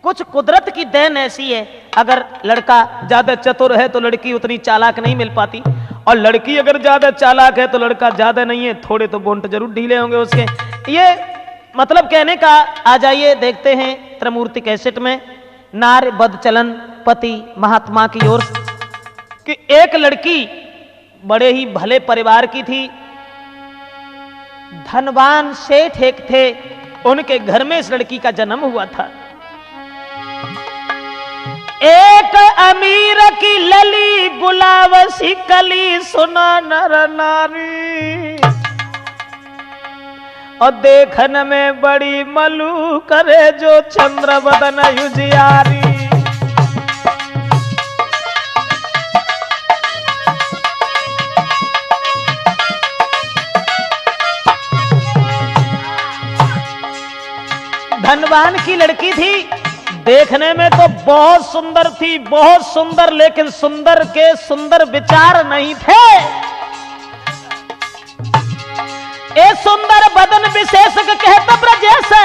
कुछ कुदरत की देन ऐसी है, अगर लड़का ज्यादा चतुर है तो लड़की उतनी चालाक नहीं मिल पाती, और लड़की अगर ज्यादा चालाक है तो लड़का ज्यादा नहीं है, थोड़े तो बोंट जरूर ढीले होंगे उसके। ये मतलब कहने का। आ जाइए देखते हैं त्रिमूर्ति कैसेट में नार बद चलन पति महात्मा की ओर कि एक लड़की बड़े ही भले परिवार की थी, धनवान सेठ एक थे, उनके घर में इस लड़की का जन्म हुआ था। एक अमीर की लली गुलावसी कली सुना नर नारी, और देखन में बड़ी मलू करे जो चंद्र बदन युजियारी। धनवान की लड़की थी, देखने में तो बहुत सुंदर थी, बहुत सुंदर, लेकिन सुंदर के सुंदर विचार नहीं थे। ए सुंदर बदन विशेषक कहत ब्रजेश है,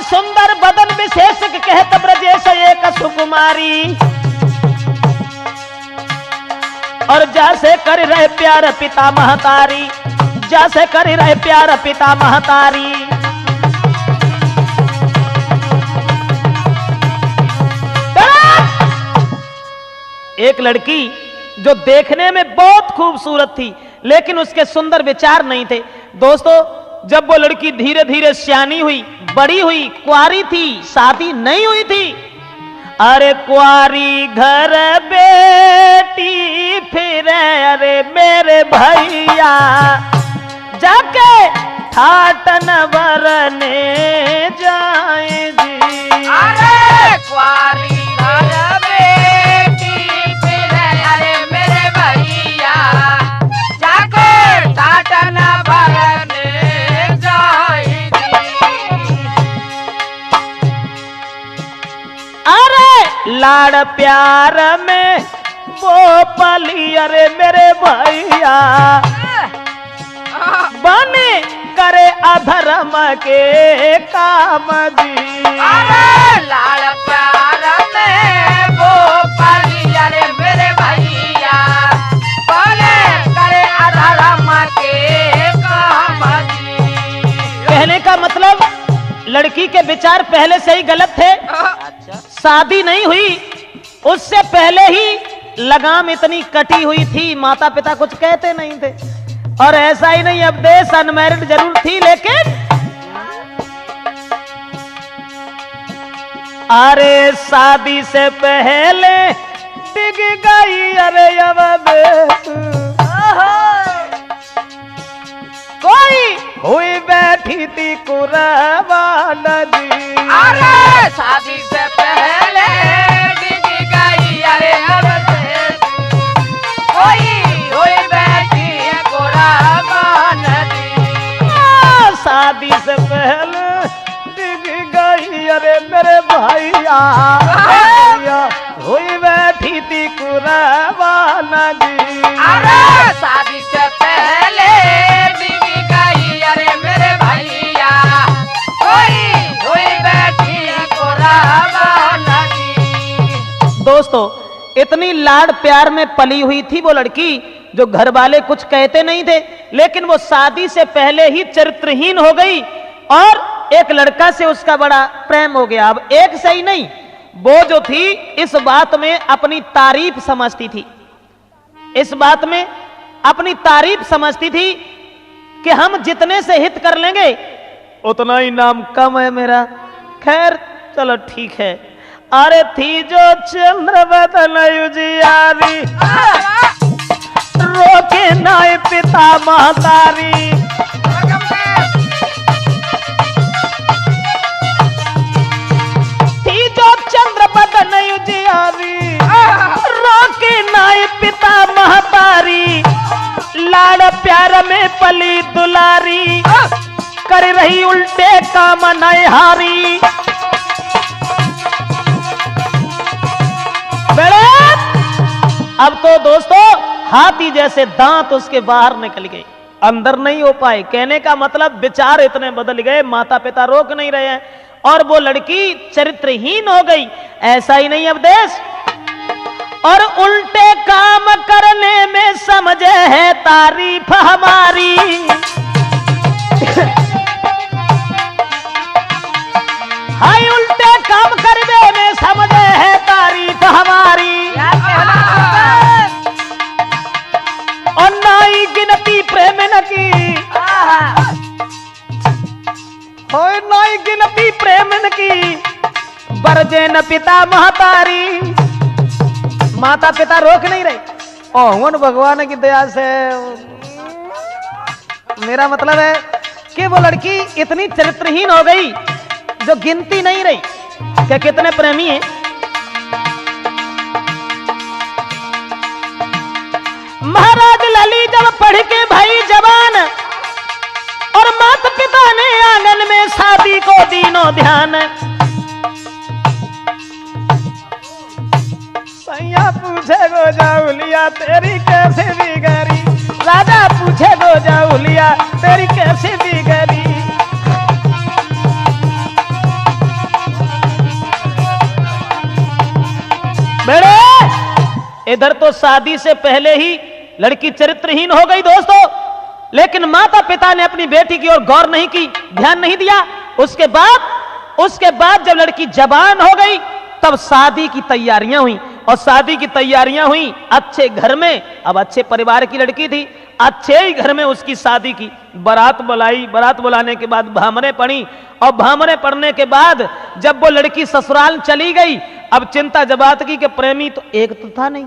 सुंदर बदन विशेषक कहत ब्रजेश एक सुकुमारी, और जैसे कर रहे प्यार पिता महतारी, जैसे कर रहे प्यार पिता महतारी। एक लड़की जो देखने में बहुत खूबसूरत थी, लेकिन उसके सुंदर विचार नहीं थे। दोस्तों, जब वो लड़की धीरे धीरे सियानी हुई, बड़ी हुई, कुंवारी थी, शादी नहीं हुई थी। अरे कुंवारी घर बेटी फिरे, अरे मेरे भैया जाके ठाटन बरने जाएगी। अरे कुंवारी घर बेटी फिरे, अरे मेरे भैया जाके ठाटन बरने जाएगी। अरे लाड़ प्यार में वो पली, अरे मेरे भैया बने करे अधर्म के काम जी। अरे लाड़ प्यार में वो पली, अरे मेरे भैया बने करे अधर्म के काम जी। कहने का मतलब लड़की के विचार पहले से ही गलत थे। शादी नहीं हुई, उससे पहले ही लगाम इतनी कटी हुई थी, माता पिता कुछ कहते नहीं थे। और ऐसा ही नहीं, अब देश अनमैरिड जरूर थी, लेकिन अरे शादी से पहले डिग गई, अरे अब कोई हुई बैठी थी कुरबान जी। अरे शादी से पहले डिग गई, अरे अब कोई हुई बैठी कुरबान जी। शादी से पहले डिग गई, अरे मेरे भैया हुई बैठी थी कुरबान जी। अरे शादी से पहले डिग गई, अरे मेरे भैया कोई हुई बैठी कुरबान जी। दोस्तों, इतनी लाड़ प्यार में पली हुई थी वो लड़की, जो घर वाले कुछ कहते नहीं थे, लेकिन वो शादी से पहले ही चरित्रहीन हो गई, और एक लड़का से उसका बड़ा प्रेम हो गया। अब एक सही नहीं, वो जो थी इस बात में अपनी तारीफ समझती थी, इस बात में अपनी तारीफ समझती थी कि हम जितने से हित कर लेंगे उतना ही नाम कम है मेरा। खैर चलो ठीक है। अरे थी जो चंद्र बदन युजियारी, रोके नाय पिता महतारी। थी जो चंद्र बदन युजियारी, रोके नाय पिता महतारी। लाड़ प्यार में पली दुलारी, कर रही उल्टे काम नयहारी। अब तो दोस्तों हाथी जैसे दांत उसके बाहर निकल गए। अंदर नहीं हो पाए। कहने का मतलब विचार इतने बदल गए, माता पिता रोक नहीं रहे हैं और वो लड़की चरित्रहीन हो गई। ऐसा ही नहीं अवधेश, और उल्टे काम करने में समझे है तारीफ हमारी। हाय उल्टे काम करने में समझे है तारीफ हमारी। और नाई गिनती प्रेम न की, होय नाई गिनती प्रेम न की, बरजे न पिता महतारी। माता पिता रोक नहीं रहे। और भगवान की दया से मेरा मतलब है कि वो लड़की इतनी चरित्रहीन हो गई जो गिनती नहीं रही क्या कितने प्रेमी हैं। महाराज लली जब पढ़ के भाई जवान, और माता पिता ने आंगन में शादी को दीनों ध्यान। सैया पूछे गोजाउलिया तेरी कैसे बिगड़ी, राजा पूछे गोजाउलिया तेरी कैसे बिगड़ी। बेड़े इधर तो शादी से पहले ही लड़की चरित्रहीन हो गई दोस्तों, लेकिन माता पिता ने अपनी बेटी की ओर गौर नहीं की, ध्यान नहीं दिया। उसके बाद जब लड़की जवान हो गई तब शादी की तैयारियां हुई, और शादी की तैयारियां हुई अच्छे घर में। अब अच्छे परिवार की लड़की थी, अच्छे ही घर में उसकी शादी की। बारात बुलाई, बारात बुलाने के बाद भामरे पड़ी, और भामरे पड़ने के बाद जब वो लड़की ससुराल चली गई, अब चिंता जबात की कि प्रेमी तो एक तो था नहीं,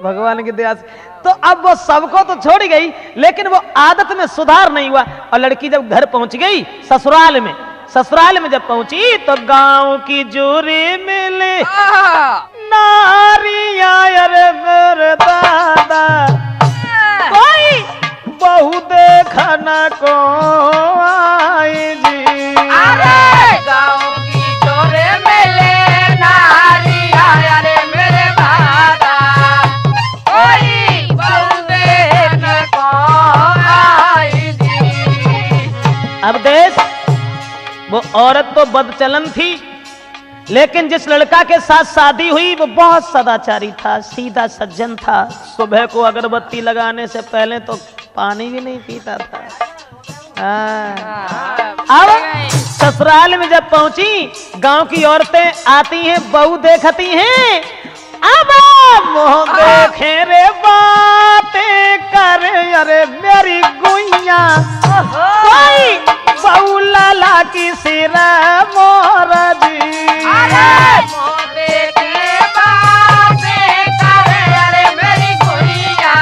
भगवान की दया से। तो अब वो सबको तो छोड़ गई, लेकिन वो आदत में सुधार नहीं हुआ। और लड़की जब घर पहुंच गई ससुराल में जब पहुंची तो गांव की जोरी मिले नारिया, अरे मेरे दादा कोई बहू देखा न को आई जी। अरे गाँव की जोरे मिले नारिया, अरे मेरे दादा कोई बहू देखने को आई जी। अब देश वो औरत तो बदचलन थी, लेकिन जिस लड़का के साथ शादी हुई वो बहुत सदाचारी था, सीधा सज्जन था। सुबह को अगरबत्ती लगाने से पहले तो पानी भी नहीं पीता था। अब ससुराल में जब पहुंची, गांव की औरतें आती हैं, बहू देखती हैं। अब मोह देखे रे बातें करे, अरे मेरी गुइया कोई बहू लाला की सिरा मोरा जी। अरे मोह देखे बातें करे, अरे मेरी गुइया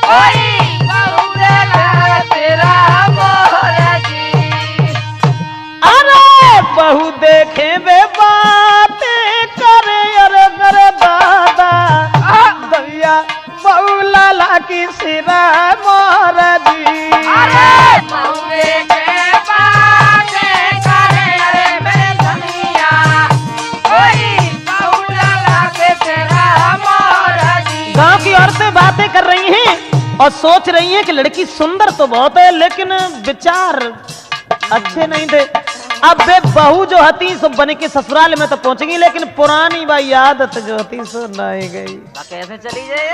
कोई बहू लाला तेरा मोरा जी। अरे बहू देखे वे बातें करे, अरे मेरे दादा दरिया बहू लाला की सिरा मोरा जी। अरे बहू देखे बातें करे, अरे मेरे धनिया कोई बहू लाला के तेरा मोरा जी। गांव की औरतें बातें कर रही हैं और सोच रही हैं कि लड़की सुंदर तो बहुत है, लेकिन विचार अच्छे नहीं थे। अब वे बहू जो हती सो बन के ससुराल में तो पहुंच गई, लेकिन पुरानी भाई आदत जो हती सो नहीं गई। कैसे चली जाए?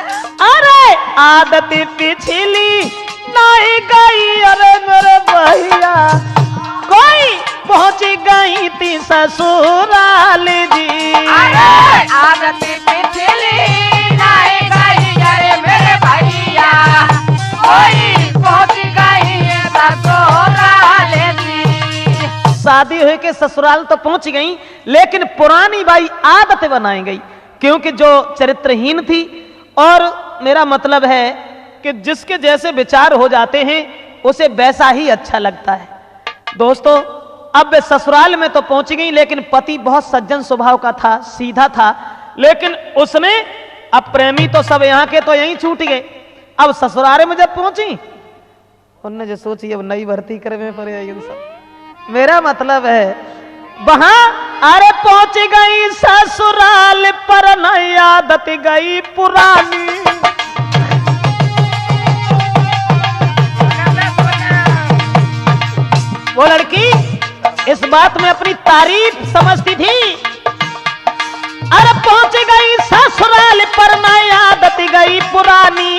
अरे आदत पिछली नहीं गई, अरे मेरे भैया कोई पहुंच गई थी ससुराल जी। अरे आदत पिछली नहीं गई, अरे मेरे भैया कोई पहुंच गई ससुराल जी। शादी हुई के ससुराल तो पहुंच गई, लेकिन पुरानी बाई आदत बनाई गई, क्योंकि जो चरित्रहीन थी, और मेरा मतलब है कि जिसके जैसे विचार हो जाते हैं उसे वैसा ही अच्छा लगता है। दोस्तों अब वे ससुराल में तो पहुंच गई, लेकिन पति बहुत सज्जन स्वभाव का था, सीधा था, लेकिन उसने अब प्रेमी तो सब यहाँ के तो यहीं छूट गए। अब ससुराल में जब पहुंची उनने जो सोची अब नई भर्ती करे में पड़े इन सब। मेरा मतलब है वहां अरे पहुंच गई ससुराल पर नई आदत गई पुरानी। वो लड़की इस बात में अपनी तारीफ समझती थी। अरे पहुंच गई ससुराल पर नई आदत गई पुरानी,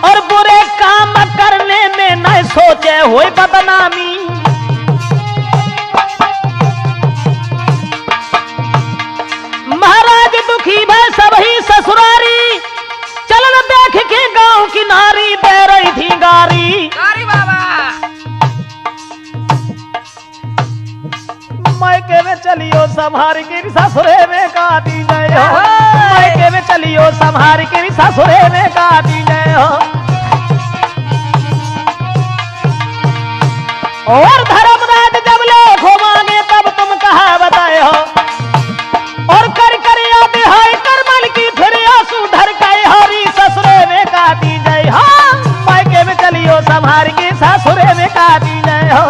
और बुरे काम करने में न सोचे हुए बदनामी। महाराज दुखी भय सब ही ससुरारी, चलन देख के गांव की नारी दे रही थी गारी। बाबा मायके में चलियो संभार के ससुरे में काटी गए हो, मायके में चलियो संभार के ससुरे में काटी गए हो। और धर्मराज जब लोग हो मांगे तब तुम कहा बताए हो, और कर कर याद है करमल की फिर आंसू धर गए हरी ससुरे में काटी गए हो, मायके में चलियो संभार के ससुरे में काटी गए हो।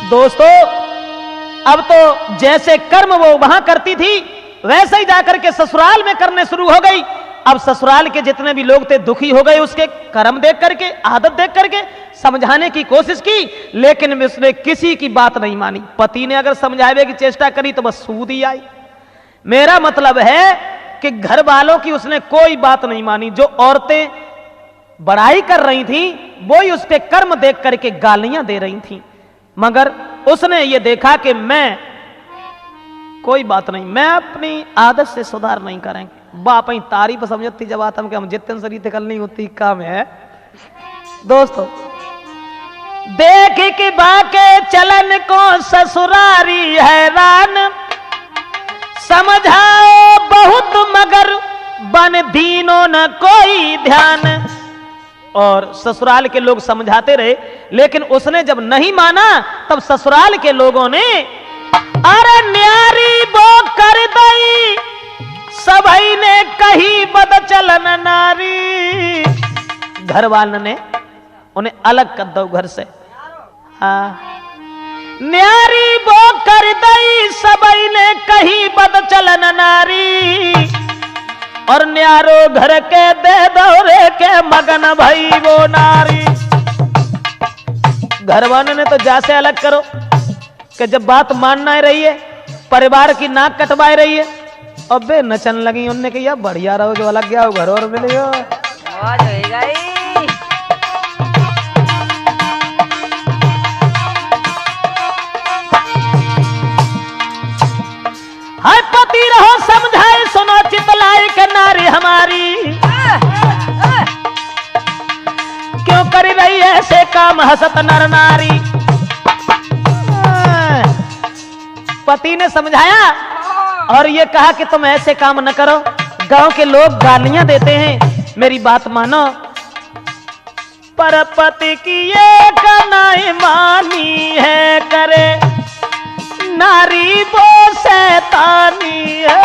दोस्तों अब तो जैसे कर्म वो वहां करती थी वैसे ही जाकर के ससुराल में करने शुरू हो गई। अब ससुराल के जितने भी लोग थे दुखी हो गए उसके कर्म देख करके, आदत देख करके। समझाने की कोशिश की लेकिन उसने किसी की बात नहीं मानी। पति ने अगर समझाने की चेष्टा करी तो बस सूद ही आई। मेरा मतलब है कि घर वालों की उसने कोई बात नहीं मानी। जो औरतें बड़ाई कर रही थी वो ही उसके कर्म देख करके गालियां दे रही थी, मगर उसने ये देखा कि मैं कोई बात नहीं, मैं अपनी आदत से सुधार नहीं करेंगे। बाप ही तारीफ समझती जब आतम के हम जितने शरीर निकल नहीं होती काम है। दोस्तों देख के बाके चलन को ससुरारी हैरान, समझाओ बहुत मगर बन दीनों न कोई ध्यान। और ससुराल के लोग समझाते रहे लेकिन उसने जब नहीं माना तब ससुराल के लोगों ने अरे न्यारी वो कर दई सबई ने कही बद चलन नारी। घर वालों ने उन्हें अलग कर दो घर से। हाँ न्यारी वो कर दई सबई ने कही बद चलन नारी, और न्यारो घर के दे दौरे के मगन भई वो नारी। घर वालों ने तो जैसे अलग करो कि जब बात मानना ही रही है, परिवार की नाक कटवाए रही है, अब बे नचन लगी। उनने कहा बढ़िया रहो, जो अलग गया वो घर और मिले हो। हाय पति रहो समझाए सुनो चितलाए के नारी हमारी, क्यों कर रही ऐसे काम हसत नर नारी। पति ने समझाया और ये कहा कि तुम ऐसे काम न करो, गांव के लोग गालियां देते हैं, मेरी बात मानो। पर पति की ये कनाई मानी है करे नारी वो शैतानी है।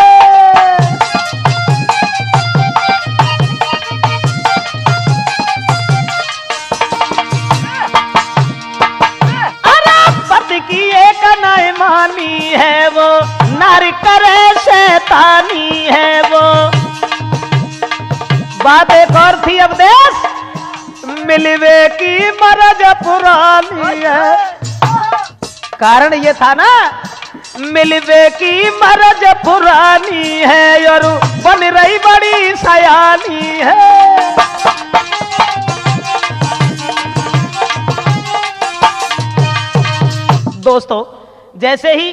अरे पति की एक नहीं मानी है वो नारी करे शैतानी है वो। बात एक और थी अब देश मिलवे की मरज पुरानी है। कारण ये था ना मिलवे की मरज पुरानी है और बन रही बड़ी सयानी है। दोस्तों जैसे ही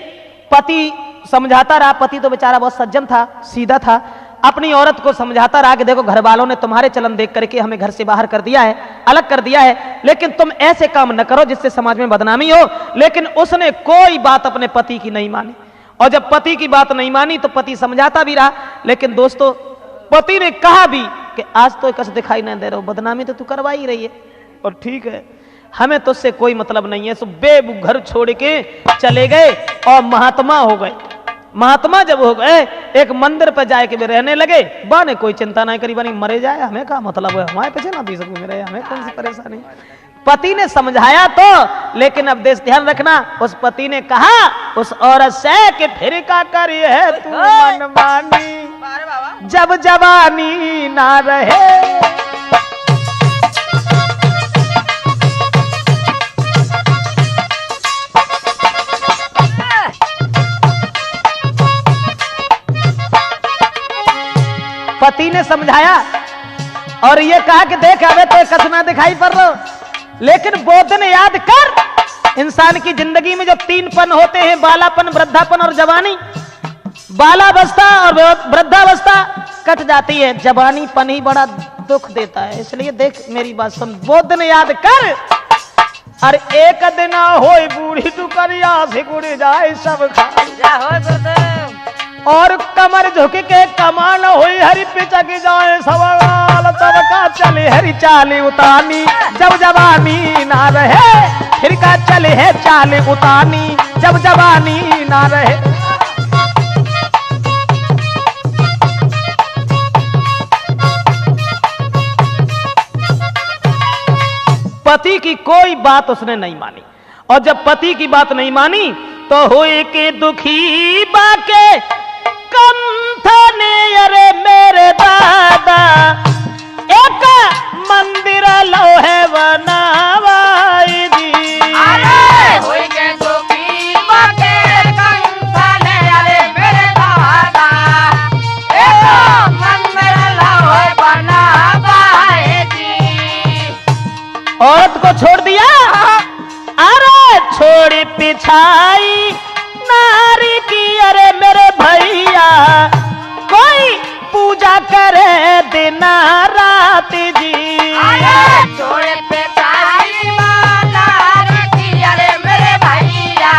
पति समझाता रहा, पति तो बेचारा बहुत सज्जन था, सीधा था, अपनी औरत को समझाता रहा कि देखो घर वालों ने तुम्हारे चलन देख करके हमें घर से बाहर कर दिया है, अलग कर दिया है, लेकिन तुम ऐसे काम न करो जिससे समाज में बदनामी हो। लेकिन उसने कोई बात अपने पति की नहीं मानी, और जब पति की बात नहीं मानी तो पति समझाता भी रहा। लेकिन दोस्तों पति ने कहा भी कि आज तो कस दिखाई नहीं दे रहा, बदनामी तो तू करवा ही रही है, और ठीक है हमें तो उससे कोई मतलब नहीं है। सो बेघर छोड़ के चले गए और महात्मा हो गए। महात्मा जब हो गए एक मंदिर पर जाए के भी रहने लगे। बा ने कोई चिंता नहीं करी, बनी मरे जाए हमें क्या मतलब है, हमारे पीछे ना दी सकूं मेरे, हमें कौन सी परेशानी। पति ने समझाया तो, लेकिन अब देश ध्यान रखना, उस पति ने कहा उस औरत से कि फिर का करी है तू मनमानी, जब जवानी ना रहे पति ने समझाया और ये कहा कि देख अबे तो कसना दिखाई पड़ रहा, लेकिन वो दिन याद कर। इंसान की जिंदगी में जो 3 पन होते हैं, बालापन, वृद्धापन और जवानी। बालावस्था और वृद्धावस्था कट जाती है, जवानी पन ही बड़ा दुख देता है। इसलिए देख मेरी बात सुन, वो दिन याद कर। और एक दिन होई बूढ़ी टुकरिया से गुड़ जाए सब खा, और कमर झुक के कमान हुई हरी पिचक जाए सवाल, तब का चले हरी चाली उतानी जब जवानी ना रहे, फिर का चले है चाली उतानी जब जवानी ना रहे। पति की कोई बात उसने नहीं मानी, और जब पति की बात नहीं मानी तो हुए के दुखी बाके कंथने, अरे मेरे दादा एक मंदिर लोहे बनावाई दी। अरे हुई के दुखी बाके कंथने, अरे मेरे दादा एक मंदिर लोहे बनावाई दी। औरत को छोड़ दिया, अरे छोड़ी पिछाई नारी की, अरे मेरे भैया कोई पूजा करे दिन रात जी। अरे छोड़े पिछाई नारी की, अरे मेरे भैया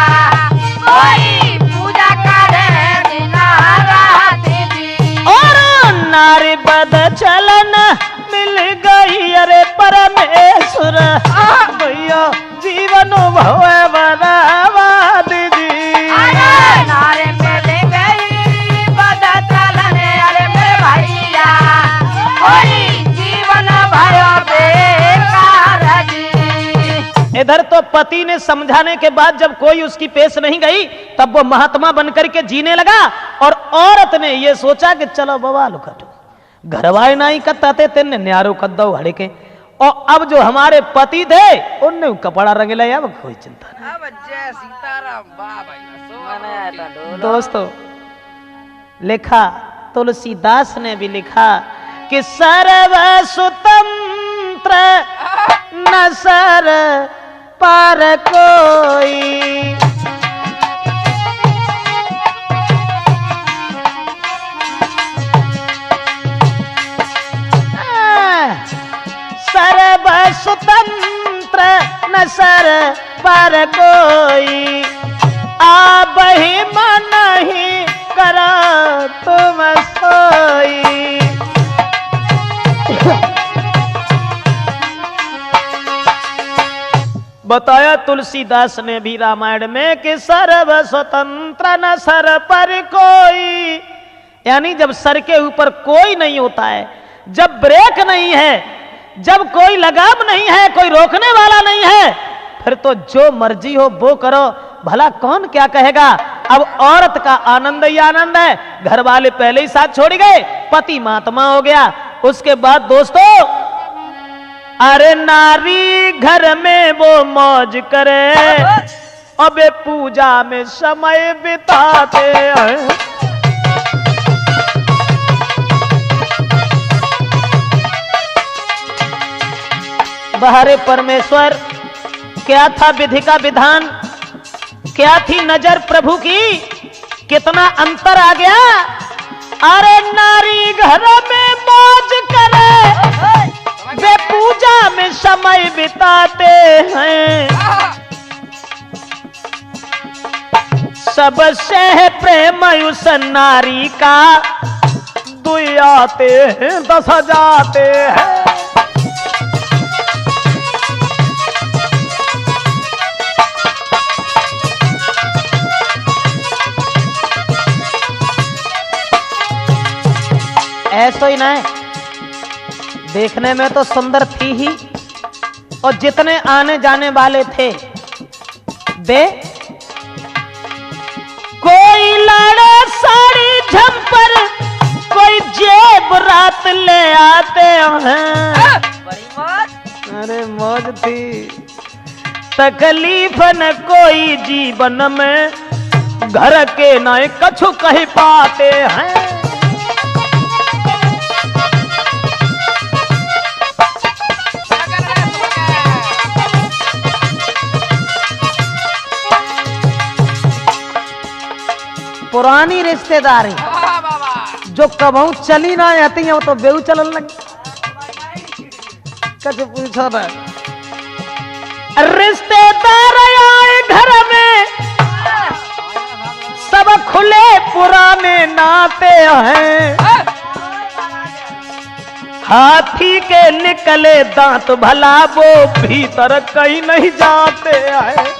कोई पूजा करे दिन रात जी। और नारी बद चलन मिल गई, अरे परमेश्वर भैया जीवन भवे बनावा दीदी। अरे नारे मिल गई बद चलन, अरे मेरे भैया कोई जीवन भयो बेकार जी। इधर तो पति ने समझाने के बाद जब कोई उसकी पेश नहीं गई, तब वो महात्मा बनकर के जीने लगा। और औरत ने ये सोचा कि चलो बवाल उकटो, घरवाए नहीं कत्ताते तेने न्यारो कद्दो हड़े के, और अब जो हमारे पति थे उनने कपड़ा रंग लिया, अब कोई चिंता नहीं। अब जय सीताराम बाबा। दोस्तों, लिखा तुलसीदास ने भी लिखा कि सर्व स्वतंत्र न सर पर कोई, सर्व स्वतंत्र न सर पर कोई, आप ही मन ही करो तुम सोई। बताया तुलसीदास ने भी रामायण में कि सर्व स्वतंत्र न सर पर कोई, यानी जब सर के ऊपर कोई नहीं होता है, जब ब्रेक नहीं है, जब कोई लगाम नहीं है, कोई रोकने वाला नहीं है, फिर तो जो मर्जी हो वो करो, भला कौन क्या कहेगा। अब औरत का आनंद ही आनंद है, घर वाले पहले ही साथ छोड़ गए, पति महात्मा हो गया। उसके बाद दोस्तों, अरे नारी घर में वो मौज करे, अबे पूजा में समय बिताते हैं। बाहरे परमेश्वर, क्या था विधि का विधान, क्या थी नजर प्रभु की, कितना अंतर आ गया। अरे नारी घर में मौज करे, वे पूजा में समय बिताते हैं, सबसे है प्रेम उस नारी का, दुई आते हैं 10 जाते हैं। ऐसा ही ना है, देखने में तो सुंदर थी ही, और जितने आने जाने वाले थे वे, कोई लाड़े साड़ी झंपर, कोई जेब रात ले आते हैं। बड़ी मौज, अरे मौज थी, तकलीफ न कोई जीवन में, घर के नए कछु कही पाते हैं। पुरानी रिश्तेदारी वाह बाबा जो कबहू चली ना आती है वो तो बेऊ चलन लगी। कछ पूछो ना, रिश्तेदार आए घर में सब खुले पुराने नाते हैं, हाथी के निकले दांत भला वो भीतर कहीं नहीं जाते हैं।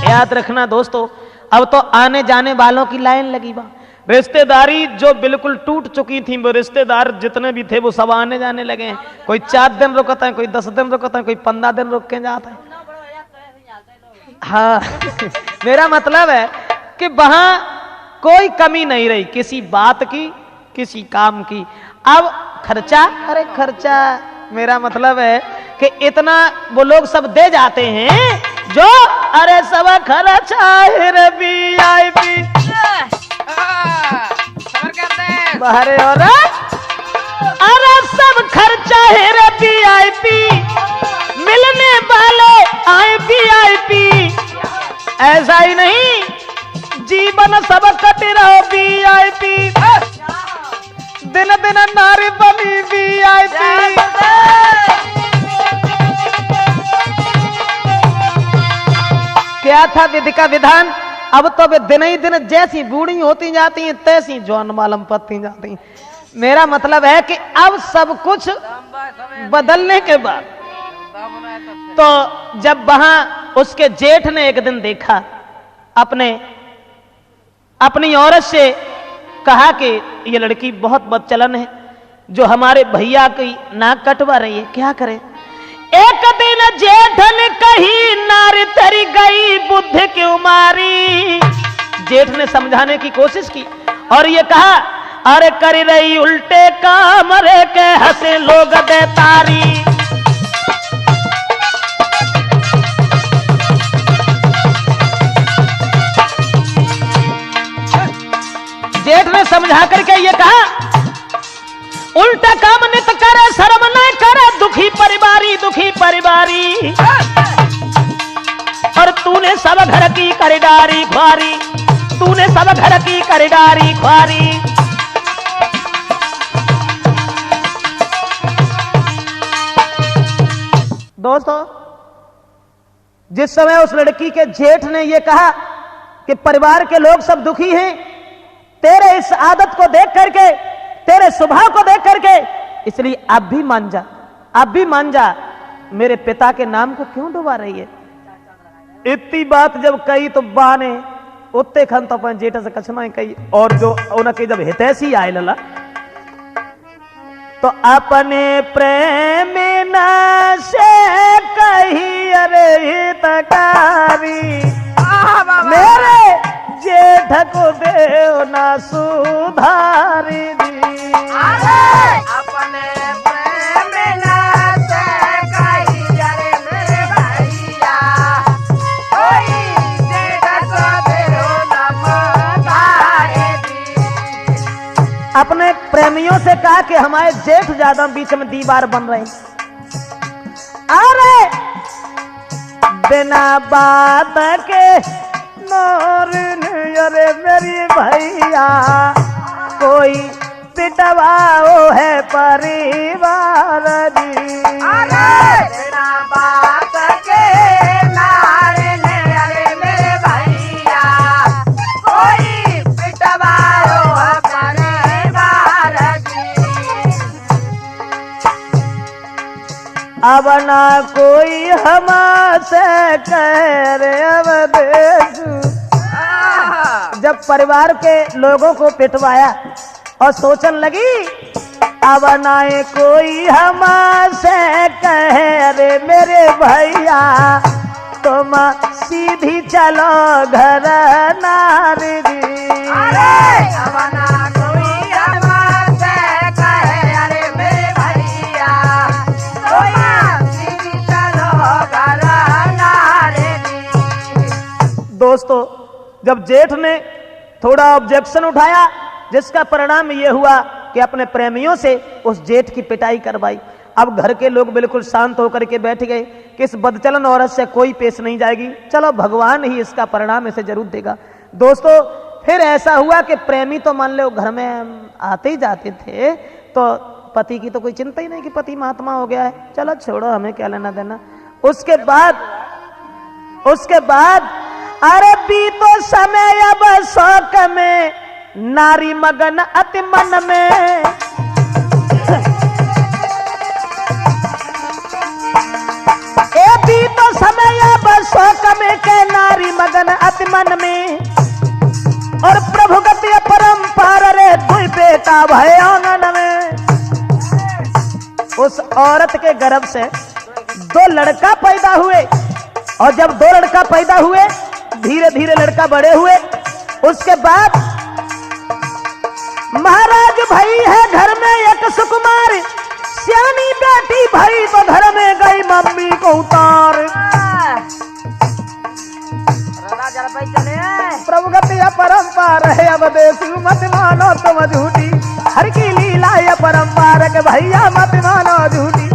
याद रखना दोस्तों, अब तो आने जाने वालों की लाइन लगी बा। रिश्तेदारी जो बिल्कुल टूट चुकी थी, वो रिश्तेदार जितने भी थे वो सब आने जाने लगे हैं। कोई 4 दिन रुकता है, कोई 10 दिन रुकता है, कोई 15 दिन रुक के जाता है। हाँ मेरा मतलब है कि वहां कोई कमी नहीं रही किसी बात की, किसी काम की। अब खर्चा, अरे खर्चा मेरा मतलब है कि इतना वो लोग सब दे जाते हैं जो, अरे सब खर्चा है रे VIP बाहरे और अरे सब खर्चा है रे VIP, मिलने वाले आए VIP। ऐसा ही नहीं जीवन सब कट रहो VIP, दिन दिन नारी बनी VIP। क्या था विधि का विधान, अब तो वे दिन ही दिन जैसी बूढ़ी होती जाती हैं तैसी जौन मालूम पड़ती जाती हैं। मेरा मतलब है कि अब सब कुछ बदलने के बाद तो जब वहां उसके जेठ ने एक दिन देखा, अपनी औरत से कहा कि ये लड़की बहुत बदचलन है जो हमारे भैया की नाक कटवा रही है, क्या करे। एक दिन जेठ ने कही नारी तेरी गई बुद्ध क्यों मारी। जेठ ने समझाने की कोशिश की और ये कहा, अरे कर रही उल्टे काम रे के हंसे लोग दे तारी। जेठ ने समझा करके ये कहा, उल्टा काम नित करे शर्म न करे, दुखी परिवारी और तूने सब घर की करीडारी ख्वारी, तूने सब घर की करीडारी ख्वारी। दोस्तों जिस समय उस लड़की के जेठ ने यह कहा कि परिवार के लोग सब दुखी हैं, तेरे इस आदत को देख करके, तेरे स्वभाव को देख करके, इसलिए अब भी मान जा, मेरे पिता के नाम को क्यों डुबा रही है। इतनी बात जब कही तो बा ने उत्ते खन तो अपन जेठ से कछना कही, और जो उनके जब हितैषी आए लला तो अपने प्रेम न से कही, अरे हितकारी मेरे जेठ को देव ना सुधारी दी। अपने प्रेम न से कही, अरे मेरे भैया कोई जेठ को देव ना सुधारी दी। अपने प्रेमियों से कहा कि हमारे जेठ ज्यादा बीच में दीवार बन रहे, अरे बिना बात के अरे मेरी भैया कोई पिटवाओ है परिवार जी। बिना बात के नारे ने, अरे मेरे भैया कोई पिटवाओ है परिवार जी। अब ना कोई हमसे कह रे अब जब परिवार के लोगों को पिटवाया और सोचन लगी, अब नाए कोई हमसे कहे, अरे मेरे भैया तुम सीधी चलो घर नारी जी। अब ना कोई हमसे कहे, अरे मेरे भैया तुम सीधी चलो घर नारी जी। दोस्तों जब जेठ ने थोड़ा ऑब्जेक्शन उठाया, जिसका परिणाम यह हुआ कि अपने प्रेमियों से उस जेठ की पिटाई करवाई। अब घर के लोग बिल्कुल शांत होकर के बैठ गए कि इस बदचलन औरत से कोई पेश नहीं जाएगी, चलो भगवान ही इसका परिणाम इसे जरूर देगा। दोस्तों फिर ऐसा हुआ कि प्रेमी तो मान लो घर में आते ही जाते थे, तो पति की तो कोई चिंता ही नहीं कि पति महात्मा हो गया है, चलो छोड़ो हमें क्या लेना देना। उसके बाद अरे बीतो समय अब शौक में, नारी मगन अति मन में। ए बीतो समय अब शौक में के, नारी मगन अति मन में। और प्रभु गति परम्पार रे, दुई बेटा भय आंगन में। उस औरत के गर्भ से 2 लड़का पैदा हुए, और जब 2 लड़का पैदा हुए, धीरे धीरे लड़का बड़े हुए। उसके बाद महाराज भाई है घर में एक सुकुमार, सियानी बेटी भाई तो घर में गई मम्मी को उतार। प्रभु गति परम्पार है, अब देश मत मानो तुम झूठी, हर की लीला ये परम्पार के भैया मत मानो झूठी।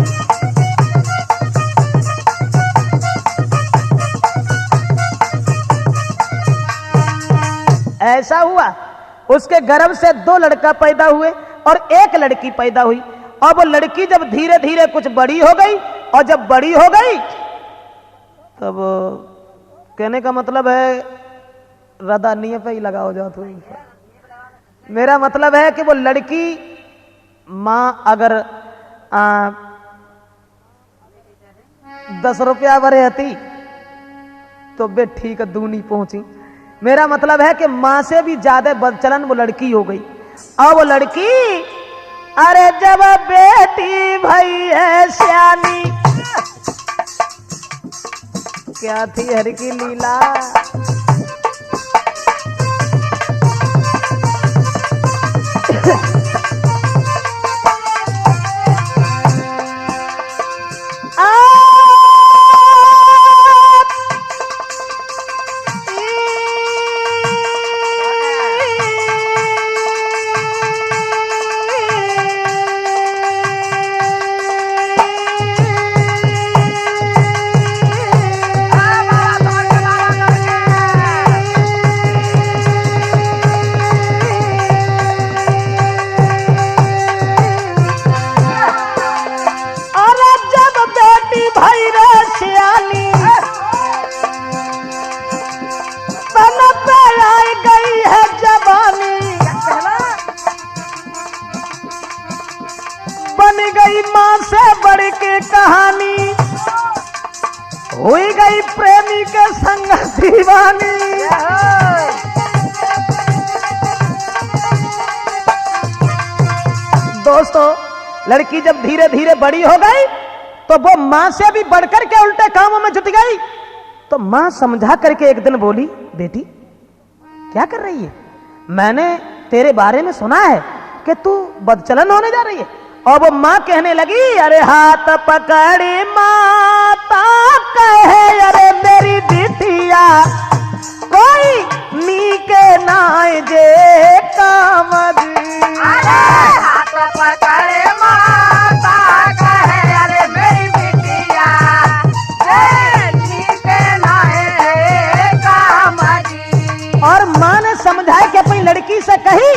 ऐसा हुआ उसके गर्भ से 2 लड़का पैदा हुए और 1 लड़की पैदा हुई। अब वो लड़की जब धीरे धीरे कुछ बड़ी हो गई, और जब बड़ी हो गई तब कहने का मतलब है रदानिये पे ही लगाओ जाओ तो। मेरा मतलब है कि वो लड़की माँ अगर 10 रुपया रहती तो बे ठीक दूनी पहुंची। मेरा मतलब है कि माँ से भी ज्यादा बदचलन वो लड़की हो गई। अब वो लड़की अरे जब बेटी भई है सियानी, क्या थी हर की लीला। मां से बढ़ के कहानी हुई गई, प्रेमी के संग दीवानी। दोस्तों लड़की जब धीरे धीरे बड़ी हो गई तो वो मां से भी बढ़कर के उल्टे कामों में जुट गई। तो मां समझा करके एक दिन बोली, बेटी क्या कर रही है? मैंने तेरे बारे में सुना है कि तू बदचलन होने जा रही है। और वो माँ कहने लगी, अरे हाथ पकड़ी माता कहे, अरे मेरी बिटिया कोई मीके नाय जे कामदी। अरे हाथ पकड़े माता कहे, अरे मेरी बिटिया मीके नाय कामदी। और माँ ने समझाया कि अपनी लड़की से कही,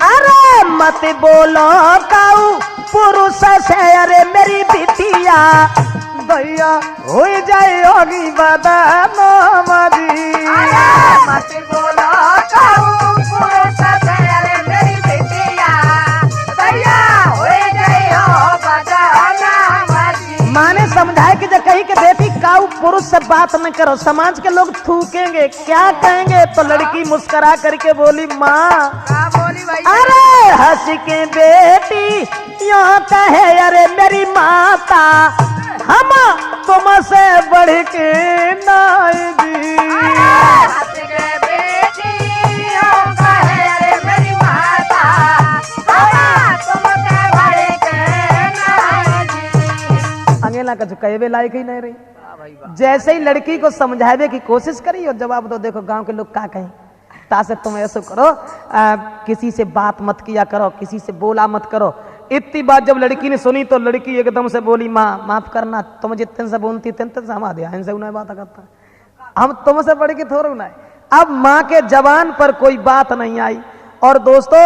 अरे मत बोलो काऊ पुरुष से, अरे मेरी बिटिया दैया हो जाए होगी बदनामी। मत बोलो काऊ पुरुष से, अरे मेरी बिटिया दैया हो जाए हो बदनामी। माँ ने समझाया कि जब कही कि बेटी काऊ पुरुष से बात न करो, समाज के लोग थूकेंगे, क्या कहेंगे। तो लड़की मुस्कुरा करके बोली, माँ अरे हंस के बेटी यहाँ कहे, अरे मेरी माता हम तुमसे बढ़ के नाई दी। हंस के बेटी यहाँ कहे, अरे मेरी माता हम तुमसे बढ़ के नाई दी। अंगेला का झुकाए लायक ही नहीं रही। जैसे ही लड़की को समझावे की कोशिश करी और जवाब दो, देखो गांव के लोग क्या कहें। बेटा से तुम ऐसा करो, किसी से बात मत किया करो, किसी से बोला मत करो। इतनी बात जब लड़की ने सुनी तो लड़की एकदम से बोली, माँ माफ करना, तुम जितने से बोलती तिन से हमा दिया, इनसे उन्हें बात करता है, हम तुमसे बढ़ के थोड़ा उन्हें। अब माँ के जबान पर कोई बात नहीं आई। और दोस्तों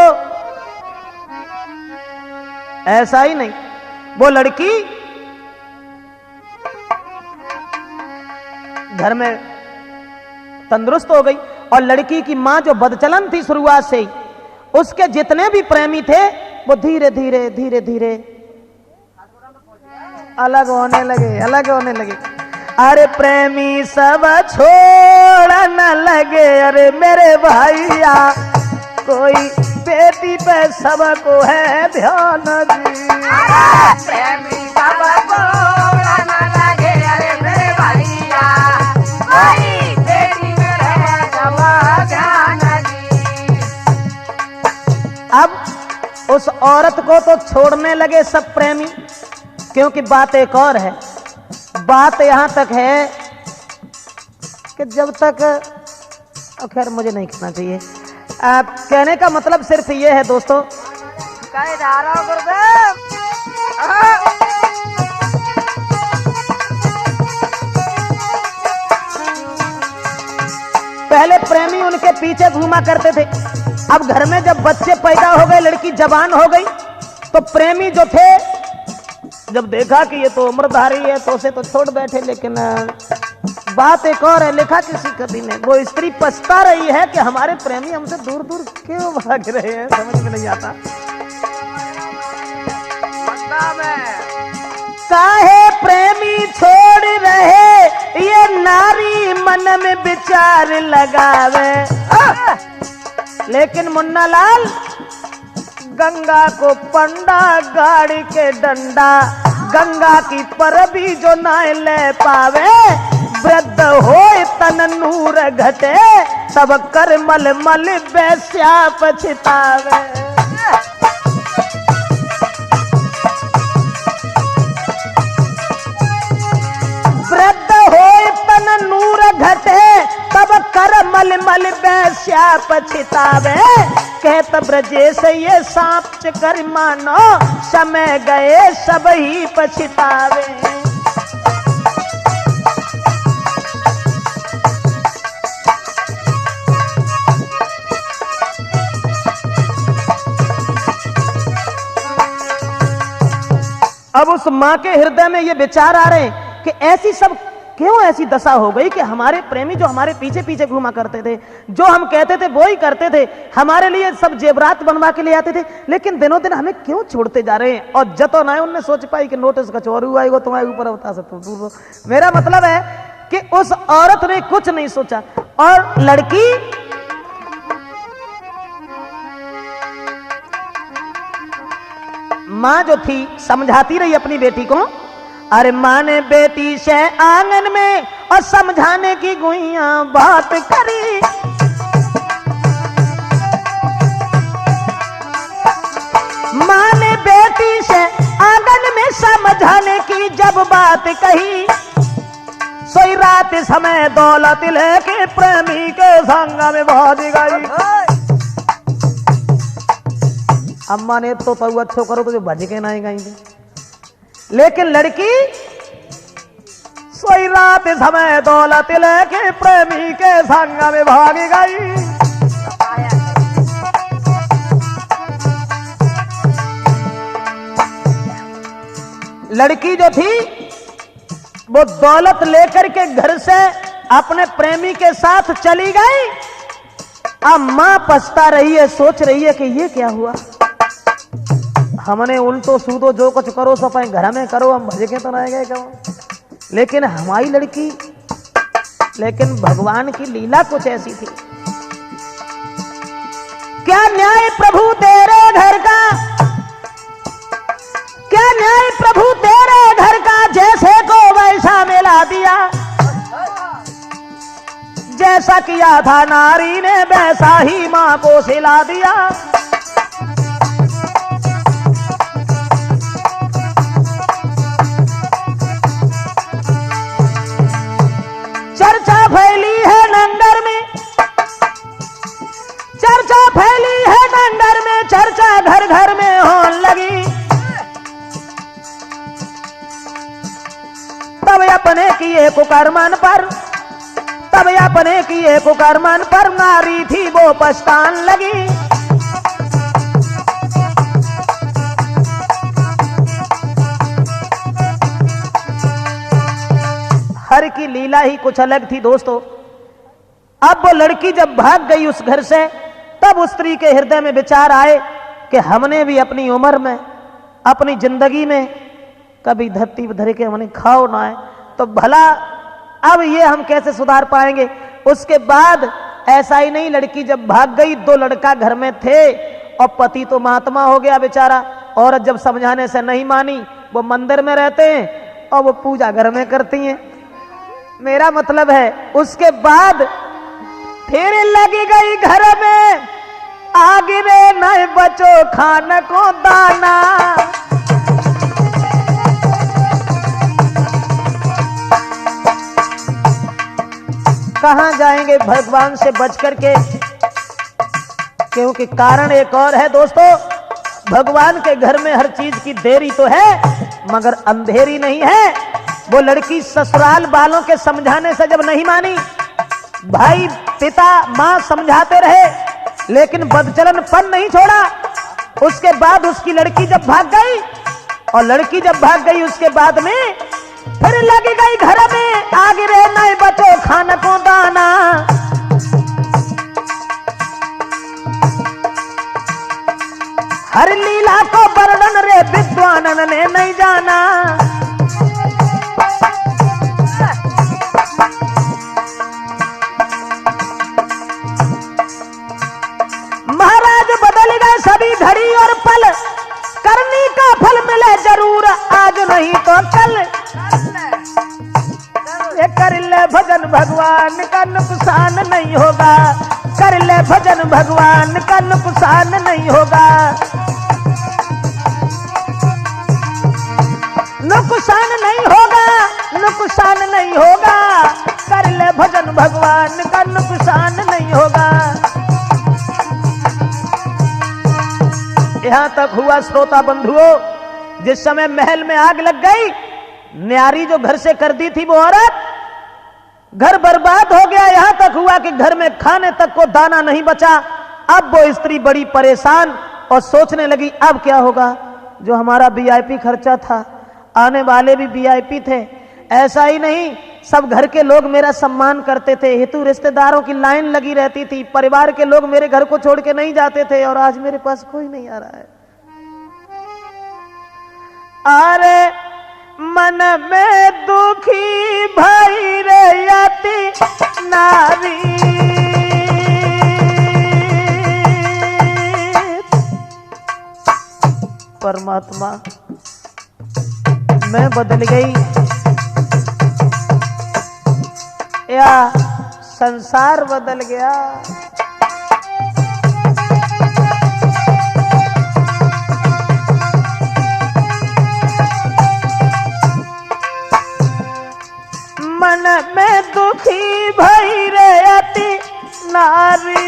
ऐसा ही नहीं, वो लड़की घर में तंदुरुस्त हो गई और लड़की की मां जो बदचलन थी शुरुआत से ही, उसके जितने भी प्रेमी थे वो धीरे धीरे धीरे धीरे अलग होने लगे। अरे प्रेमी सब छोड़ न लगे, अरे मेरे भैया कोई बेटी पे सबको है ध्यान जी। प्रेमी सब छोड़ न लगे, अरे मेरे भैया कोई बेटी पे है सबको ध्यान जी। अब उस औरत को तो छोड़ने लगे सब प्रेमी, क्योंकि बात एक और है। बात यहां तक है कि जब तक, खैर मुझे नहीं कहना चाहिए, कहने का मतलब सिर्फ ये है दोस्तों, कहे जा रहा हूं गुरुदेव, पहले प्रेमी उनके पीछे घूमा करते थे। अब घर में जब बच्चे पैदा हो गए, लड़की जवान हो गई, तो प्रेमी जो थे जब देखा कि ये तो उम्रधारी है तो उसे तो छोड़ बैठे। लेकिन बात एक और है, लिखा किसी कवि ने, वो स्त्री पछता रही है कि हमारे प्रेमी हमसे दूर दूर क्यों भाग रहे हैं, समझ में नहीं आता। काहे प्रेमी छोड़ रहे ये नारी मन में विचार लगावे। लेकिन मुन्ना लाल गंगा को पंडा गाड़ी के डंडा, गंगा की परबी जो ना ले पावे, वृद्ध होए तन नूर घटे, तब कर मल मल वैस्या पछतावे। वृद्ध होए तन नूर घटे, तब कर मल मल वैस्या पछतावे। कहत ब्रजेश ये सांप कर मानो, समय गए सब ही पछतावे। अब उस मां के हृदय में ये विचार आ रहे हैं कि ऐसी सब क्यों ऐसी दशा हो गई कि हमारे प्रेमी जो हमारे पीछे पीछे घुमा करते थे, जो हम कहते थे वो ही करते थे, हमारे लिए सब जेवरात बनवा के ले आते थे, लेकिन दिनों दिन हमें क्यों छोड़ते जा रहे हैं। और जतो ना उनने सोच पाई कि नोटिस का चोर हुआ है तुम्हारे ऊपर होता से। मेरा मतलब है कि उस औरत ने कुछ नहीं सोचा। और लड़की मां जो थी समझाती रही अपनी बेटी को। अरे माँ ने बेटी से आंगन में और समझाने की गुइयां बात करी। माँ ने बेटी से आंगन में समझाने की जब बात कही, सोई रात समय दौलत लेके प्रेमी के संग में भाग गई। अम्मा ने तो तू अच्छो करो तो भज के ना गई, लेकिन लड़की सोई रात समय दौलत लेके प्रेमी के संग में भाग गई। लड़की जो थी वो दौलत लेकर के घर से अपने प्रेमी के साथ चली गई। अब मां पछता रही है, सोच रही है कि ये क्या हुआ, हमने उल्टो सूदो जो कुछ करो सो पाए घर में करो, हम भज के तो रह गए क्यों। लेकिन हमारी लड़की, लेकिन भगवान की लीला कुछ ऐसी थी। क्या न्याय प्रभु तेरे घर का, क्या न्याय प्रभु तेरे घर का, जैसे को वैसा मिला दिया। जैसा किया था नारी ने वैसा ही मां को सिला दिया। चर्चा फैली है नंगर में, कुकर्मन पर, तब अपने किए कुकर्मन पर नारी थी वो पछतान लगी। हर की लीला ही कुछ अलग थी दोस्तों। अब वो लड़की जब भाग गई उस घर से, तब उस स्त्री के हृदय में विचार आए कि हमने भी अपनी उम्र में, अपनी जिंदगी में कभी धरती पर धरे के हमने खाओ ना है, तो भला अब ये हम कैसे सुधार पाएंगे। उसके बाद ऐसा ही नहीं, लड़की जब भाग गई, 2 लड़का घर में थे और पति तो महात्मा हो गया बेचारा। औरत जब समझाने से नहीं मानी, वो मंदिर में रहते हैं और वो पूजा घर में करती हैं। मेरा मतलब है उसके बाद फिर लगी गई घर में, आगे रे नहीं बचो खाने को दाना। कहां जाएंगे भगवान से बच करके, क्योंकि कारण एक और है दोस्तों। भगवान के घर में हर चीज की देरी तो है मगर अंधेरी नहीं है। वो लड़की ससुराल वालों के समझाने से जब नहीं मानी, भाई पिता मां समझाते रहे लेकिन बदचलन पन नहीं छोड़ा। उसके बाद उसकी लड़की जब भाग गई, और लड़की जब भाग गई उसके बाद में फिर लगी गई घर में, आगे रे नहीं बचो खाने को दाना। हर लीला को वर्णन रे विद्वानन ने नहीं जाना। महाराज बदल गए सभी घड़ी और पल, करनी का फल मिले जरूर आज नहीं तो कल। ये कर ले भजन भगवान का नुकसान नहीं होगा, कर ले भजन भगवान का नुकसान नहीं होगा। नुकसान नहीं होगा, नुकसान नहीं होगा, कर ले भजन भगवान का नुकसान नहीं होगा। यहां तक हुआ श्रोता बंधुओं, जिस समय महल में आग लग गई, न्यारी जो घर से कर दी थी वो औरत, घर बर्बाद हो गया। यहां तक हुआ कि घर में खाने तक को दाना नहीं बचा। अब वो स्त्री बड़ी परेशान और सोचने लगी अब क्या होगा। जो हमारा वीआईपी खर्चा था, आने वाले भी वीआईपी थे, ऐसा ही नहीं सब घर के लोग मेरा सम्मान करते थे, हेतु रिश्तेदारों की लाइन लगी रहती थी, परिवार के लोग मेरे घर को छोड़ के नहीं जाते थे, और आज मेरे पास कोई नहीं आ रहा है। अरे मन में दुखी भई रे यति नारी, परमात्मा मैं बदल गई या संसार बदल गया। मन में दुखी भई रे अति नारी,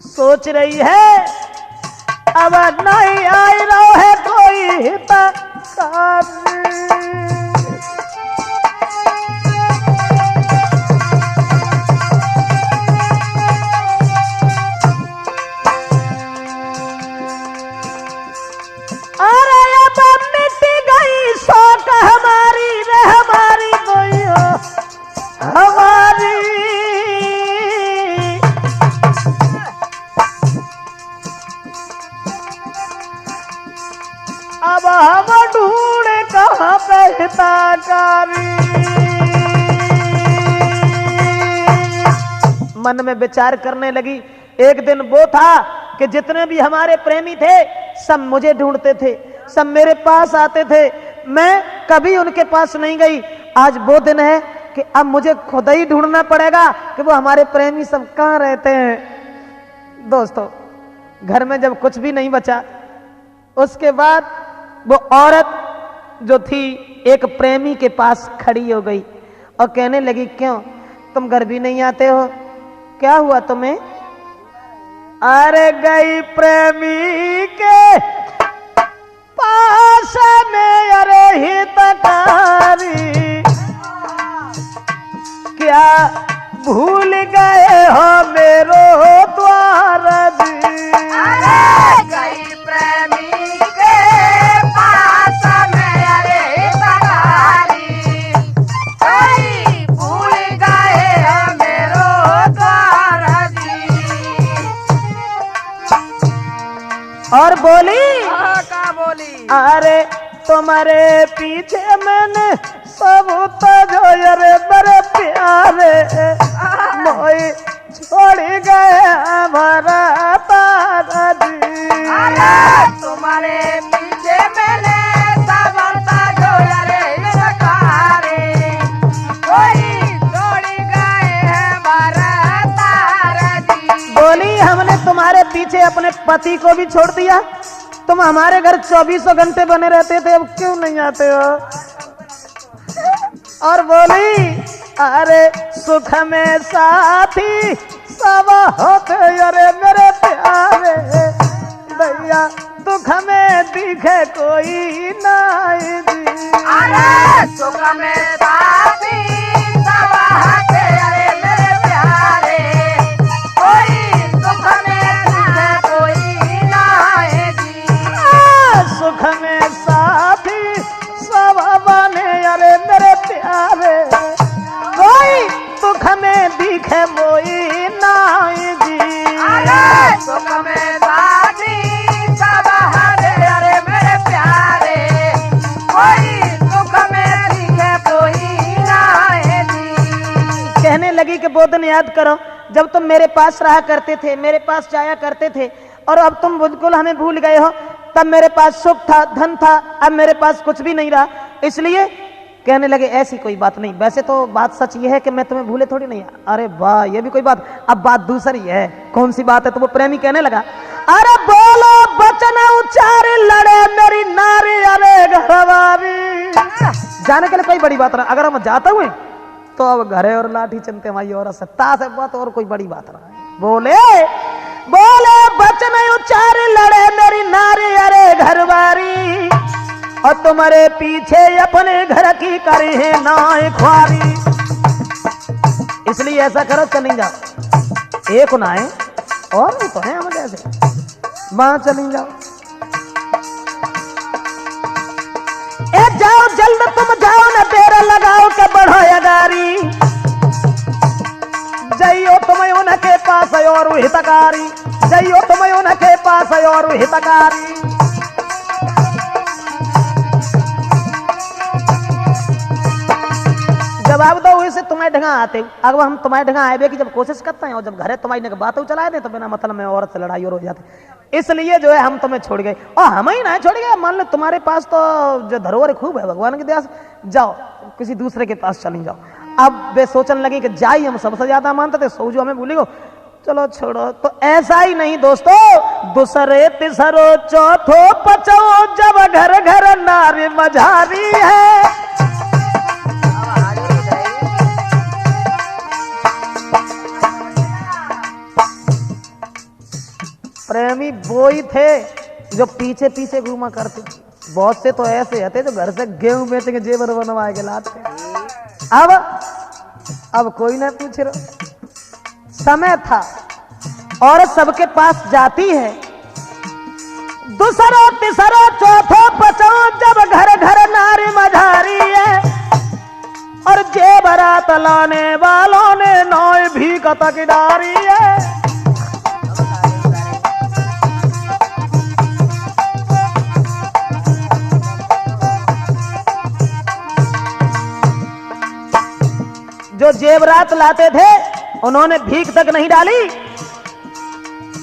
सोच रही है अब नहीं आई रहो है कोई हितकारी। अरे अब मिट गई शौक हमारी रे हमारी गोइया हमारी। अब हम ढूंढे कहाँ पे हितकारी। मन में विचार करने लगी। एक दिन वो था कि जितने भी हमारे प्रेमी थे सब मुझे ढूंढते थे, सब मेरे पास आते थे, मैं कभी उनके पास नहीं गई। आज वो दिन है कि अब मुझे खुद ही ढूंढना पड़ेगा कि वो हमारे प्रेमी सब कहाँ रहते हैं। दोस्तों, घर में जब कुछ भी नहीं बचा, उसके बाद वो औरत जो थी एक प्रेमी के पास खड़ी हो गई और कहने लगी, क्यों तुम घर भी नहीं आते हो, क्या हुआ तुम्हें? अरे गई प्रेमी के पास में अरे हितकारी, क्या भूल गए हो मेरो द्वार जी। अरे गई प्रेमी के पास में अरे हितकारी, गई भूल गए मेरो द्वार जी। और बोली का बोली अरे तुम्हारे पीछे मैंने सब तजो अरे मेरे प्यारे मोई छोड़ गए हमारा तारा जी। अरे तुम्हारे पीछे मैंने सब जो अरे सरकारे, कोई छोड़ गए हैं भारत तारा जी। बोली हमने तुम्हारे पीछे अपने पति को भी छोड़ दिया, तुम हमारे घर 24 घंटे बने रहते थे, अब क्यों नहीं आते हो। और बोली अरे सुख में साथी सब होते अरे मेरे प्यारे भैया, दुख में दिखे कोई नहीं जी। अरे सुख में साथी सब होते अरे मेरे प्यारे, कोई सुख में दिखे कोई नहीं जी। सुख में साथी सब बने अरे मेरे प्यारे, कोई दुख में दिखे मोई नाई जी। अरे सुख में साथी सब हरे अरे मेरे प्यारे, कोई सुख में दिखे कोई नहीं जी। कहने लगी कि वो दिन याद करो जब तुम मेरे पास रहा करते थे, मेरे पास जाया करते थे, और अब तुम बिल्कुल हमें भूल गए हो। तब मेरे पास सुख था, धन था, अब मेरे पास कुछ भी नहीं रहा। इसलिए कहने लगे ऐसी कोई बात नहीं, वैसे तो बात सच ये है कि मैं तुम्हें भूले थोड़ी नहीं। अरे वाह, ये भी कोई बात। अब बात दूसरी है, कौन सी बात है? तो वो प्रेमी कहने लगा अरे बोलो बचन उच्चार लड़े मेरी नारी अरे घरवारी। जाने के लिए कोई बड़ी बात ना, अगर हम जाते हुए तो अब घरे और लाठी चलते हमारी और सत्ता से बात और कोई बड़ी बात ना है। बोले बचन उच्चार लड़े मेरी नारी अरे घरवारी, और तुम्हारे पीछे अपने घर की करी है नाय ख्वारी। इसलिए ऐसा करो, चली जाओ, एक नाए और नहीं तो है हम जैसे, वहां चली जाओ। ए जाओ जल्द तुम जाओ ना, तेरा लगाओ के बढ़ो अगारी, जइयो तुम्हें उनके पास और हितकारी, जइयो तुम्हें उनके पास और हितकारी। जवाब दो इसे तुम्हारे ढंगा आते, अगर हम तुम्हारे ढंगा आए की जब कोशिश करते हैं, और जब घरे तुम्हारी बात चलाए दे तो बिना मतलब में औरत से लड़ाई और हो जाती। इसलिए जो है हम तुम्हें छोड़ गए, और हम ही ना छोड़ गए। मान लो तुम्हारे पास तो जो धरोहर खूब है भगवान की दया से, जाओ किसी दूसरे के पास चली जाओ। अब वे सोचने लगी कि जाई हम सबसे ज्यादा मानते थे, सो जो हमें भूली गो, चलो छोड़ो। तो ऐसा ही नहीं दोस्तों, दूसरे तीसरो चौथो पचो जब घर घर नारी मझारी है। प्रेमी वो ही थे जो पीछे पीछे घूमा करते। बहुत से तो ऐसे होते जो घर से गेहूं बेच के जेवर बनवा के लाते। अब कोई ना पूछ रहा, समय था और सबके पास जाती है। दूसरो तीसरो चौथो पचो जब घर घर नारी मझारी है, और जेवरात लाने वालों ने नौय भी कतक डारी है। जो जेवरात लाते थे उन्होंने भीख तक नहीं डाली।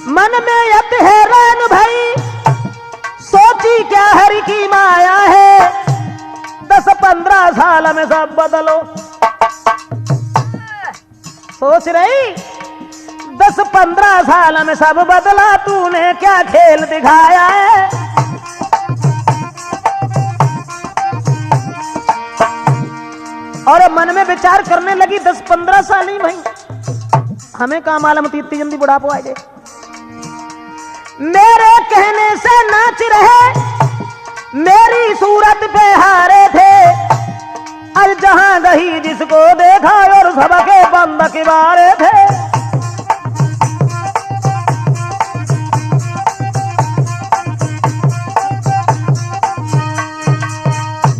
मन में यत हैरान भई, सोची क्या हरि की माया है, 10-15 साल में सब बदलो। सोच रही 10-15 साल में सब बदला, तूने क्या खेल दिखाया है। और मन में विचार करने लगी 10-15 साल ही भाई, हमें कहा मालूम थी इतनी जल्दी बुढ़ापा आ जाए। मेरे कहने से नाच रहे मेरी सूरत पे हारे थे, आज जहां गई जिसको देखा और सबके बंद किवारे थे।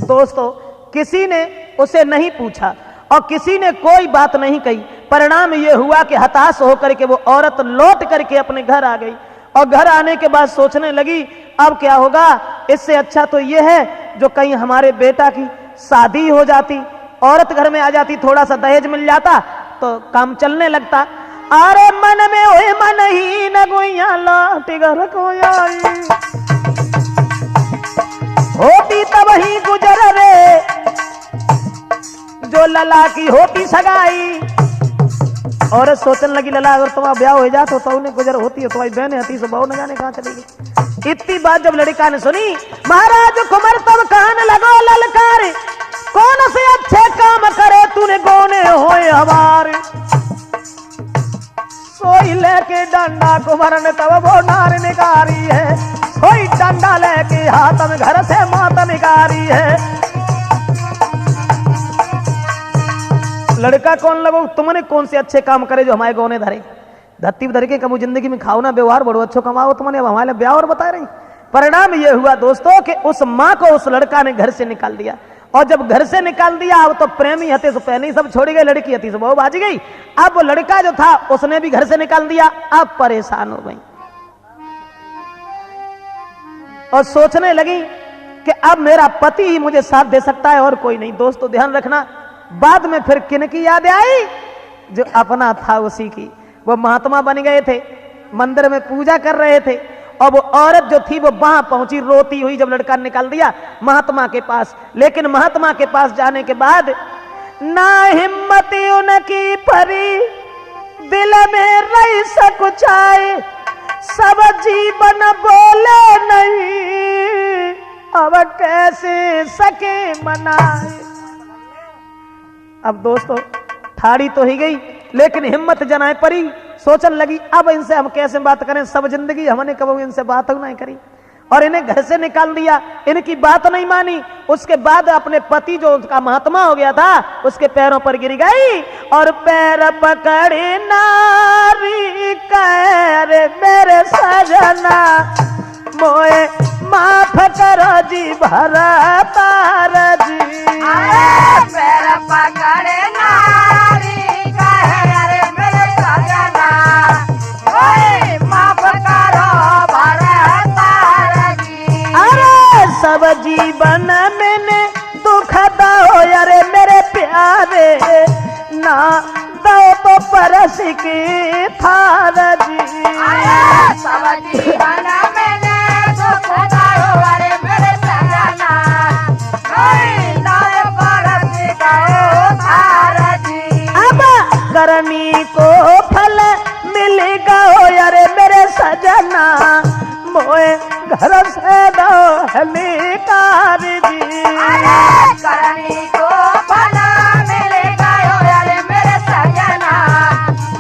दोस्तों, किसी ने उसे नहीं पूछा और किसी ने कोई बात नहीं कही। परिणाम यह हुआ कि हताश होकर के वो औरत लौट करके अपने घर आ गई और घर आने के बाद सोचने लगी अब क्या होगा। इससे अच्छा तो यह है जो कहीं हमारे बेटा की शादी हो जाती, औरत घर में आ जाती, थोड़ा सा दहेज मिल जाता तो काम चलने लगता। अरे मन में हुए मन ही न गोइया लौट घर को आई, होती तब ही गुजर रे जो लला की होती सगाई। औरत सोचने लगी लला अगर तुम्हारा ब्याह हो जाता तो उन्हें गुजर होती है, तुम्हारी बहन आती तो बहु न जाने कहां चली गई। इतनी बात जब लड़का ने सुनी, महाराज कुंवर तब कहने लगो ललकार, कौन से अच्छे काम करे तूने गोने होए हमारे। सोई लेके डंडा कुंवर ने तब वो नार निकारी है, सोई डंडा लेके हाथ में घर से माता निकारी है। लड़का कौन लगो, तुमने कौन से अच्छे काम करे जो हमारे गौने धरे। धरती धर के कमू जिंदगी में खाओ ना व्यवहार बड़ो अच्छो कमाओ तुमने, अब हमारे ब्याह और बता रही। परिणाम यह हुआ दोस्तों कि उस माँ को उस लड़का ने घर से निकाल दिया, और जब घर से निकाल दिया अब तो प्रेमी हते से पहले ही सब छोड़ गए, लड़की हती से बहु बाज गई। अब वो लड़का जो था उसने भी घर से निकाल दिया, अब परेशान हो गई और सोचने लगी कि अब मेरा पति ही मुझे साथ दे सकता है और कोई नहीं। दोस्तों ध्यान रखना, बाद में फिर किनकी याद आई, जो अपना था उसी की। वो महात्मा बन गए थे, मंदिर में पूजा कर रहे थे, और वो औरत जो थी वो वहां पहुंची रोती हुई जब लड़का निकाल दिया महात्मा के पास। लेकिन महात्मा के पास जाने के बाद ना हिम्मती उनकी परी, दिल में रही सकुचाए, सब जीवन बोले नहीं, अब कैसे सके मनाए। अब दोस्तों ठाड़ी तो ही गई लेकिन हिम्मत जनाए परी, सोचने लगी अब इनसे हम कैसे बात करें, सब जिंदगी हमने कभी इनसे बात नहीं करी, और इन्हें घर से निकाल दिया, इनकी बात नहीं मानी। उसके बाद अपने पति जो उसका महात्मा हो गया था उसके पैरों पर गिर गई और पैर पकड़े नारी कह रे मेरे सजना, मोए माफ करो जी भरा तार जी। पैर पकड़े नारी कहे रे मेरे सजना, ओए माफ करो भरतार जी। अरे सब जीवन मैंने दुख दो यारे मेरे प्यारे, ना दो तो परस की थार जी। सब जीवन मैंने दुख दो अरे मेरे सजना, ओए ना परस को थार जी। अब करनी को फल मिलेगा हो यारे मेरे सजना, मोए घर से दो हलिकार जी। करनी को फल मिलेगा अरे मेरे सजना,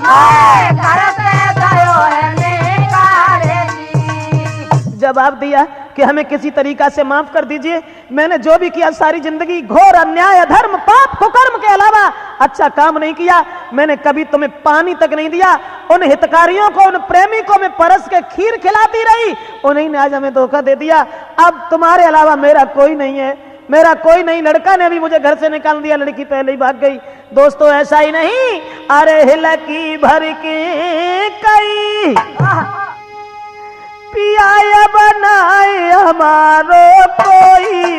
मोए घर से दो हलिकार जी। जवाब दिया कि हमें किसी तरीका से माफ कर दीजिए, मैंने जो भी किया सारी जिंदगी घोर अन्याय अधर्म पाप कुकर्म के अलावा अच्छा काम नहीं किया। मैंने कभी तुम्हें पानी तक नहीं दिया, उन हितकारियों को उन प्रेमी को मैं परस के खीर खिलाती रही, उन्हीं ने आज हमें धोखा दे दिया। अब तुम्हारे अलावा मेरा कोई नहीं है, मेरा कोई नहीं। लड़का ने भी मुझे घर से निकाल दिया, लड़की पहले ही भाग गई। दोस्तों ऐसा ही नहीं, अरे हिलकी भर के कई पिया बनाए हमारो कोई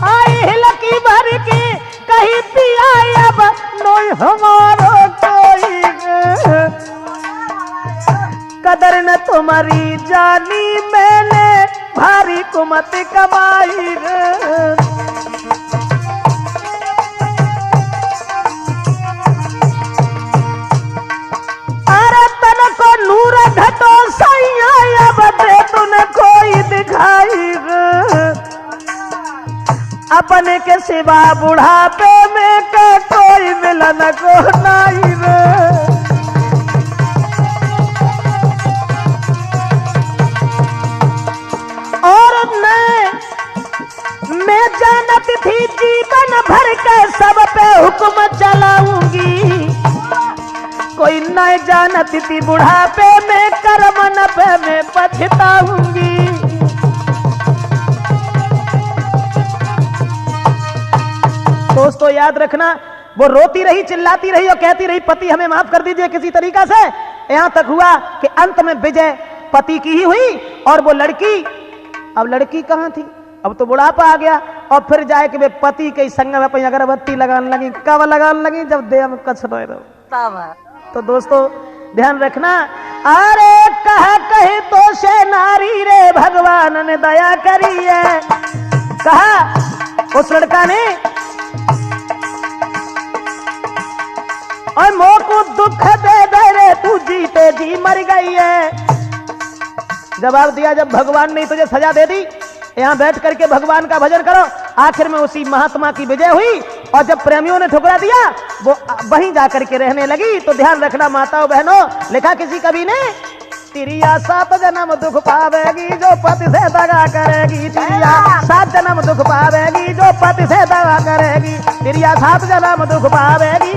आई, हिलकी भर के कहीं पिया बनोई हमारो कोई, कदर न तुम्हारी जानी मैंने भारी कुमत कमाई। नूर घटो सैया बटे तूने कोई दिखाई, अपने के सिवा बुढ़ापे में के कोई मिलन को नहीं। मैं जानती थी जीवन भर के सब पे हुक्म चलाऊंगी, कोई नहीं जानती थी बुढ़ापे में कर्म नफे में पछताऊंगी। दोस्तों याद रखना, वो रोती रही, चिल्लाती रही और कहती रही पति हमें माफ कर दीजिए किसी तरीका से। यहां तक हुआ कि अंत में विजय पति की ही हुई। और वो लड़की, अब लड़की कहां थी, अब तो बुढ़ापा आ गया। और फिर जाए कि वे पति के संग में अपनी अगरबत्ती लगाने लगी। कब लगाने लगी, जब देह में कछ रहे रहो तब। तो दोस्तों ध्यान रखना, अरे कहा कहे तो से नारी रे भगवान ने दया करी है। कहा उस लड़का ने, और मोह को दुख दे दे रे तू जीते जी मर गई है। जवाब दिया, जब भगवान ने तुझे सजा दे दी, यहाँ बैठ करके भगवान का भजन करो। आखिर में उसी महात्मा की विजय हुई। और जब प्रेमियों ने ठुकरा दिया, वो वहीं जाकर के रहने लगी। तो ध्यान रखना माताओं बहनों, लिखा किसी कवि ने, तिरिया 7 जन्म दुख पावेगी जो पति से दगा करेगी। तिरिया 7 जन्म दुख पावेगी जो पति से दगा करेगी। तिरिया 7 जन्म दुख पावेगी।